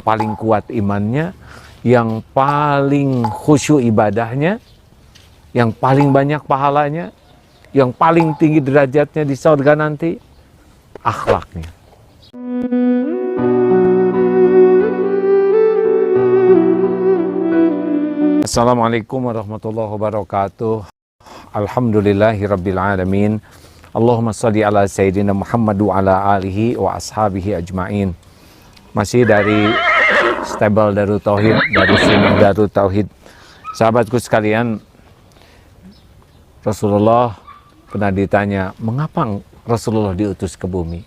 paling kuat imannya, yang paling khusyuk ibadahnya, yang paling banyak pahalanya, yang paling tinggi derajatnya di surga nanti, akhlaknya. Assalamualaikum warahmatullahi wabarakatuh. Alhamdulillahirabbil alamin. Allahumma shalli ala sayyidina Muhammad wa ala alihi wa ashabihi ajmain. Masih dari stable Darut Tauhid, dari Sunnah Darut Tauhid. Sahabatku sekalian, Rasulullah pernah ditanya, mengapa Rasulullah diutus ke bumi?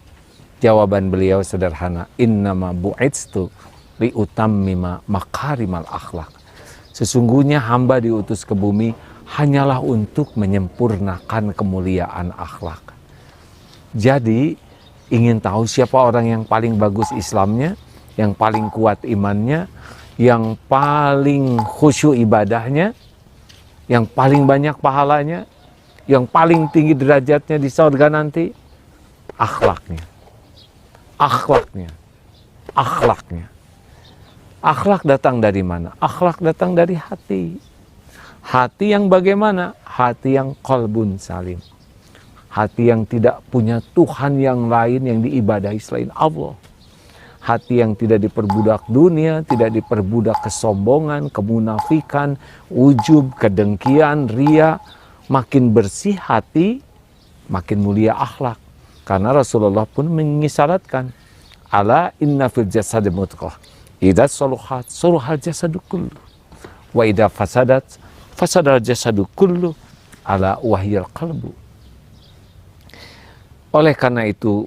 Jawaban beliau sederhana, innama bu'itstu liutammima makarimal akhlak. Sesungguhnya hamba diutus ke bumi hanyalah untuk menyempurnakan kemuliaan akhlak. Jadi, ingin tahu siapa orang yang paling bagus Islamnya, yang paling kuat imannya, yang paling khusyuk ibadahnya, yang paling banyak pahalanya, yang paling tinggi derajatnya di surga nanti, akhlaknya. Akhlaknya. Akhlaknya. Akhlak datang dari mana? Akhlak datang dari hati. Hati yang bagaimana? Hati yang qalbun salim. Hati yang tidak punya Tuhan yang lain yang diibadahi selain Allah. Hati yang tidak diperbudak dunia, tidak diperbudak kesombongan, kemunafikan, ujub, kedengkian, ria. Makin bersih hati, makin mulia akhlak. Karena Rasulullah pun mengisyaratkan, ala inna fil jasadi mudghah. Idza saluhat saluhal jasadu kullu. Wa idza fasadat fasadal jasadu kullu, ala wahyal qalbu. Oleh karena itu,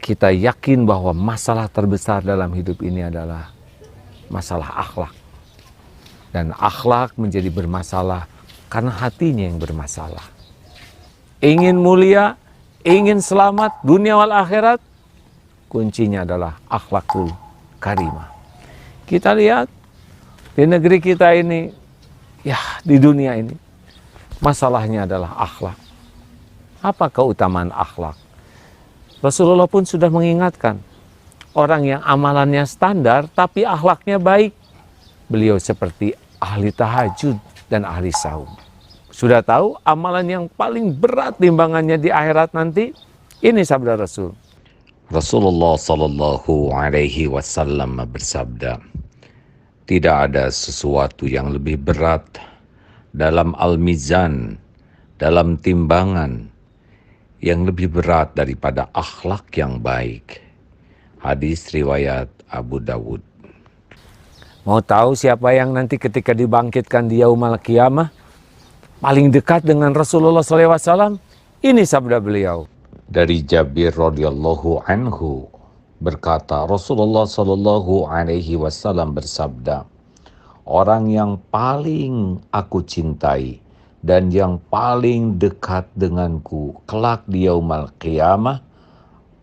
kita yakin bahwa masalah terbesar dalam hidup ini adalah masalah akhlak. Dan akhlak menjadi bermasalah karena hatinya yang bermasalah. Ingin mulia, ingin selamat dunia wal akhirat, kuncinya adalah akhlakul karimah. Kita lihat di negeri kita ini, ya di dunia ini, masalahnya adalah akhlak. Apa keutamaan akhlak? Rasulullah pun sudah mengingatkan, orang yang amalannya standar tapi akhlaknya baik, beliau seperti ahli tahajud dan ahli saum. Sudah tahu amalan yang paling berat timbangannya di akhirat nanti? Ini sabda Rasul. Rasulullah Sallallahu Alaihi Wasallam bersabda, tidak ada sesuatu yang lebih berat dalam al-mizan, dalam timbangan, yang lebih berat daripada akhlak yang baik. Hadis riwayat Abu Dawud. Mau tahu siapa yang nanti ketika dibangkitkan di Yaumul Qiyamah paling dekat dengan Rasulullah SAW? Ini sabda beliau. Dari Jabir radhiyallahu anhu berkata, Rasulullah Sallallahu Alaihi Wasallam bersabda, orang yang paling aku cintai dan yang paling dekat denganku kelak di yaumul qiyamah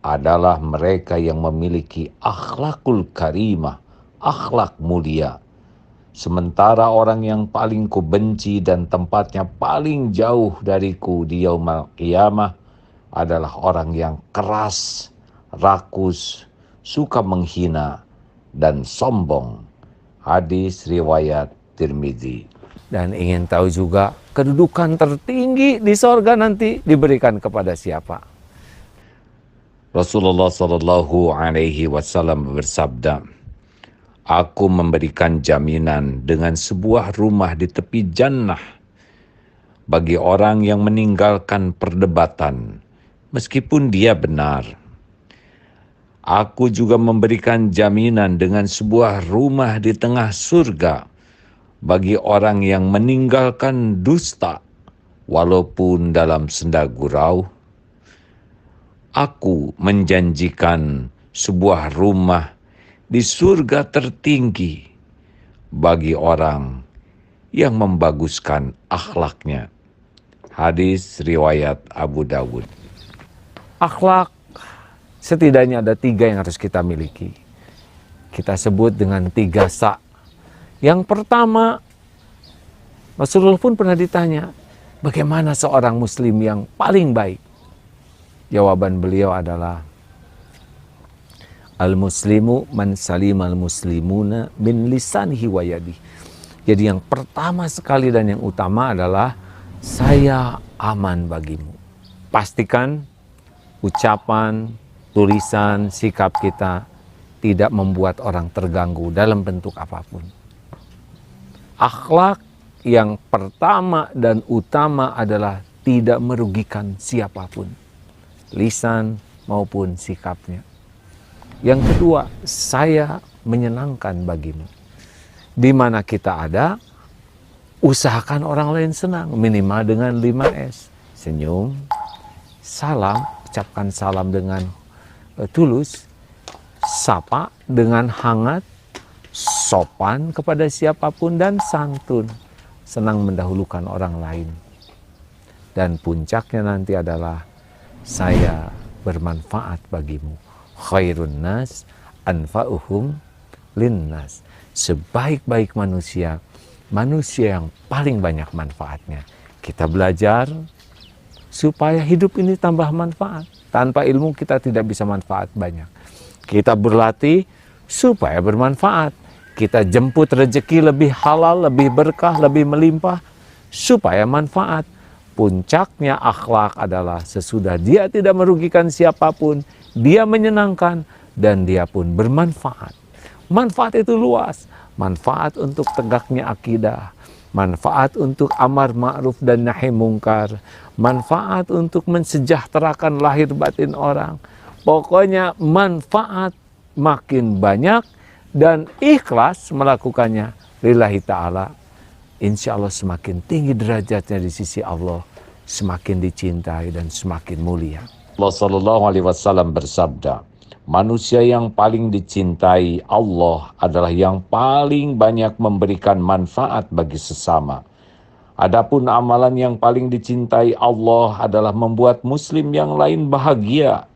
adalah mereka yang memiliki akhlakul karimah, akhlak mulia. Sementara orang yang paling kubenci dan tempatnya paling jauh dariku di yaumul qiyamah adalah orang yang keras, rakus, suka menghina, dan sombong. Hadis riwayat Tirmidzi. Dan ingin tahu juga kedudukan tertinggi di sorga nanti diberikan kepada siapa? Rasulullah Sallallahu Alaihi Wasallam bersabda, aku memberikan jaminan dengan sebuah rumah di tepi jannah bagi orang yang meninggalkan perdebatan, meskipun dia benar. Aku juga memberikan jaminan dengan sebuah rumah di tengah surga bagi orang yang meninggalkan dusta, walaupun dalam senda gurau. Aku menjanjikan sebuah rumah di surga tertinggi bagi orang yang membaguskan akhlaknya. Hadis riwayat Abu Dawud. Akhlak setidaknya ada 3 yang harus kita miliki. Kita sebut dengan 3 sa. Yang pertama, Rasulullah pun pernah ditanya, bagaimana seorang muslim yang paling baik? Jawaban beliau adalah, Al-muslimu man salimal muslimuna min lisanihi wa yadihi. Jadi yang pertama sekali dan yang utama adalah saya aman bagimu. Pastikan ucapan, tulisan, sikap kita tidak membuat orang terganggu dalam bentuk apapun. Akhlak yang pertama dan utama adalah tidak merugikan siapapun, lisan maupun sikapnya. Yang kedua, saya menyenangkan bagimu. Di mana kita ada, usahakan orang lain senang, minimal dengan 5S. Senyum, salam, ucapkan salam dengan tulus, sapa dengan hangat, sopan kepada siapapun, dan santun, senang mendahulukan orang lain. Dan puncaknya nanti adalah saya bermanfaat bagimu. Khairun nas anfa'uhum linnas. Sebaik-baik manusia, manusia yang paling banyak manfaatnya. Kita belajar supaya hidup ini tambah manfaat. Tanpa ilmu kita tidak bisa manfaat banyak. Kita berlatih supaya bermanfaat. Kita jemput rezeki lebih halal, lebih berkah, lebih melimpah supaya manfaat. Puncaknya akhlak adalah sesudah dia tidak merugikan siapapun, dia menyenangkan, dan dia pun bermanfaat. Manfaat itu luas. Manfaat untuk tegaknya akidah. Manfaat untuk amar ma'ruf dan nahi mungkar. Manfaat untuk mensejahterakan lahir batin orang. Pokoknya manfaat makin banyak dan ikhlas melakukannya lillahi ta'ala. Insya Allah semakin tinggi derajatnya di sisi Allah, semakin dicintai dan semakin mulia. Allah Sallallahu Alaihi Wasallam bersabda, manusia yang paling dicintai Allah adalah yang paling banyak memberikan manfaat bagi sesama. Adapun amalan yang paling dicintai Allah adalah membuat muslim yang lain bahagia,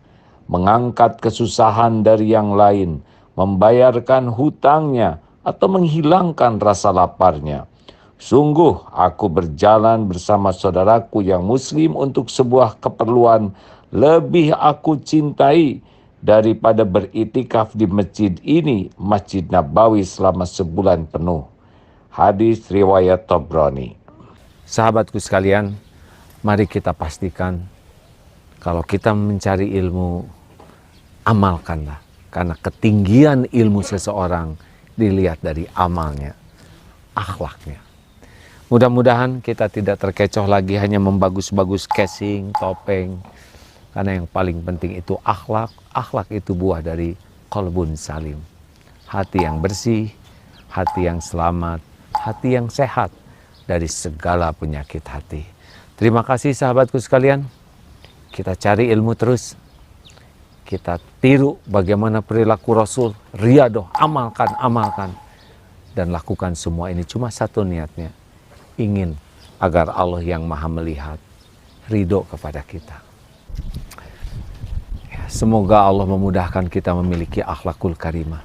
mengangkat kesusahan dari yang lain, membayarkan hutangnya, atau menghilangkan rasa laparnya. Sungguh aku berjalan bersama saudaraku yang muslim untuk sebuah keperluan lebih aku cintai daripada beritikaf di masjid ini, Masjid Nabawi, selama sebulan penuh. Hadis riwayat Tabrani. Sahabatku sekalian, mari kita pastikan kalau kita mencari ilmu, amalkanlah. Karena ketinggian ilmu seseorang dilihat dari amalnya, akhlaknya. Mudah-mudahan kita tidak terkecoh lagi hanya membagus-bagus casing, topeng. Karena yang paling penting itu akhlak. Akhlak itu buah dari qalbun salim. Hati yang bersih, hati yang selamat, hati yang sehat dari segala penyakit hati. Terima kasih sahabatku sekalian. Kita cari ilmu terus. Kita tiru bagaimana perilaku Rasul. Riyadoh, amalkan. Dan lakukan semua ini cuma satu niatnya. Ingin agar Allah yang maha melihat ridho kepada kita. Semoga Allah memudahkan kita memiliki akhlakul karimah.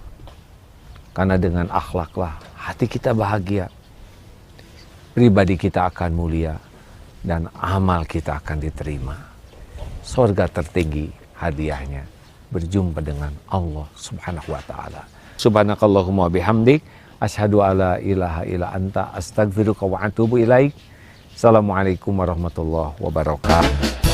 Karena dengan akhlaklah hati kita bahagia. Pribadi kita akan mulia. Dan amal kita akan diterima. Surga tertinggi hadiahnya. Berjumpa dengan Allah subhanahu wa ta'ala. Subhanakallahumma bihamdik. Asyhadu alla ilaha illa anta astaghfiruka wa atubu ilaik. Assalamualaikum warahmatullahi wabarakatuh.